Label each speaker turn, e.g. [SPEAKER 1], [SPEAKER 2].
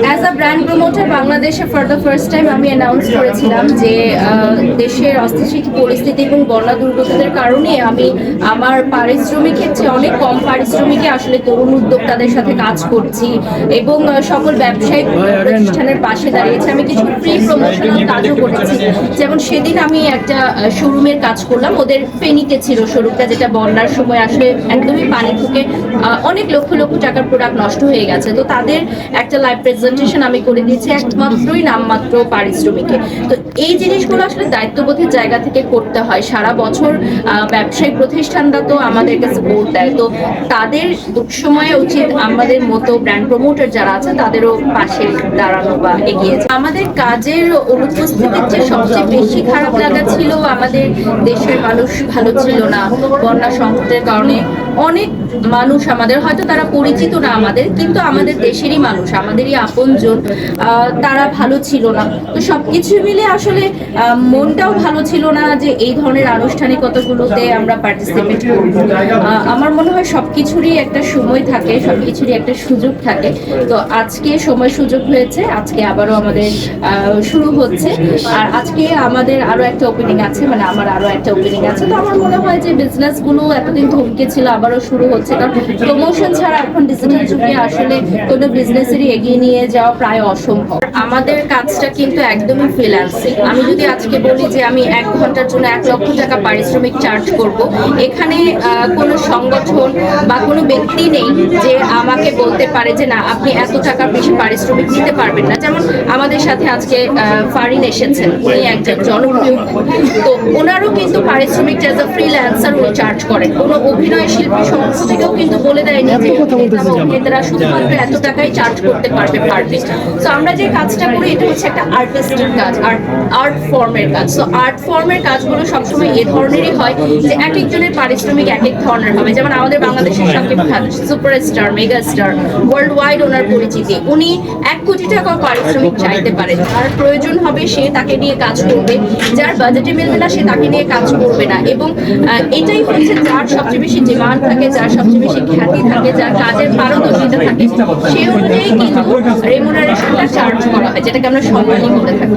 [SPEAKER 1] As a brand promoter বাংলাদেশে for the first time আমি announce করেছিলাম যে দেশের অস্থিতিশীল পরিস্থিতি এবং বন্যা দুর্গতদের কারণে আমি আমার পারিশ্রমিকের চেয়ে অনেক কম পারিশ্রমিকে আসলে তরুণ উদ্যোক্তাদের সাথে কাজ করছি এবং সকল ব্যবসায়িক প্রতিষ্ঠানের পাশে দাঁড়িয়েছি। আমি কিছু ফ্রি প্রমোশনাল কাজও করেছি, যেমন সেদিন আমি একটা শোরুমের কাজ করলাম। ওদের ফেনীতে ছিল শোরুমটা, যেটা বন্যার সময় আসলে একদমই পানি ঢুকে অনেক লক্ষ লক্ষ টাকার প্রোডাক্ট নষ্ট হয়ে গেছে। তো তাদের একটা লাইভ প্রেজেন্টেশন আমি করে দিয়েছি একমাত্রই নামমাত্র পারিশ্রমিকে। তো এই জিনিসগুলো আসলে দায়িত্ববোধের জায়গা থেকে করতে হয়। সারা বছর ব্যবসায়িক প্রতিষ্ঠানরা তো আমাদেরকে সাপোর্ট দেয়, তো তাদের সময়ে উচিত আমাদের মতো ব্র্যান্ড প্রমোটার যারা আছে তাদেরও পাশে দাঁড়ানো বা এগিয়ে যায়। আমাদের কাজের অনুপস্থিতির যে সবচেয়ে বেশি খারাপ লাগা ছিল, আমাদের দেশের মানুষ ভালো ছিল না। বন্যা সংকটের কারণে অনেক মানুষ আমাদের, হয়তো তারা পরিচিত না আমাদের, কিন্তু আমাদের দেশেরই মানুষ, আমাদেরই আপনজন, তারা ভালো ছিল না। তো সবকিছু মিলে আসলে মনটাও ভালো ছিল না যে এই ধরনের আনুষ্ঠানিকতাগুলোতে আমরা পার্টিসিপেট করব। আমার মনে হয় সবকিছুরই একটা সময় থাকে, সবকিছুরই একটা সুযোগ থাকে। তো আজকে সময় সুযোগ হয়েছে, আজকে আবারও আমাদের শুরু হচ্ছে। আর আজকে আমাদের আরো একটা ওপেনিং আছে, মানে আমার আরো একটা ওপেনিং আছে। তো আমার মনে হয় যে বিজনেসগুলো এতদিন থমকে ছিল, আবারও শুরু হচ্ছে। কারণ প্রমোশন ছাড়া এখন ডিজিটাল যুগে আসলে কোনো বিজনেসেরই এগিয়ে নিয়ে যাওয়া প্রায় অসম্ভব। আমাদের কাজটা কিন্তু একদমই ফ্রিল্যান্সিং। আমি যদি আজকে বলি যে আমি 1 ঘন্টার জন্য 1 লক্ষ টাকা পারিশ্রমিক চার্জ করব, এখানে কোনো সংগঠন বা কোনো ব্যক্তি নেই যে আমাকে বলতে পারে যে না, আপনি এত টাকা বেশি পারিশ্রমিক দিতে পারবেন না। যেমন আমাদের সাথে আজকে ফারিন এসেছেন, উনি একজন জনপ্রিয়, তো ওনারও কিন্তু পারিশ্রমিক অ্যাজ আ ফ্রিল্যান্সার উনি চার্জ করেন। কোনো অভিনয় শিল্পী সংস্থা থেকেও কিন্তু বলে দেয়নি যে অভিনেতারা শুধুমাত্র এত টাকাই চার্জ করতে পারবে পার ডে। তো আমরা যে কাজটা করি এটা হচ্ছে একটা আর্টিস্টিক কাজ, আর্ট ফর্মের কাজ। তো আর্ট ফর্মের কাজগুলো সবসময় এ ধরনেরই হয় যে এক একজনের পারিশ্রমিক এক এক ধরনের হবে। যেমন আমাদের বাংলাদেশের Shakib Khan, superstar, megastar, world wide ওনার পরিচিতি, উনি 1 কোটি টাকা পারিশ্রমিক চাইতে পারেন। আর প্রয়োজন হবে সে তাকে নিয়ে কাজ করবে, যার বাজেটে মিলবে না সে তাকে নিয়ে কাজ করবে না। এবং এটাই হচ্ছে যার সবচেয়ে বেশি ডিমান্ড থাকে, যার সবচেয়ে বেশি খ্যাতি থাকে, যার কাজের পারদর্শিতা থাকে, সেই অনুযায়ী কিন্তু রেমুনারেশনটা চার্জ করা হয়, যেটাকে আমরা সম্মানই বলে থাকি।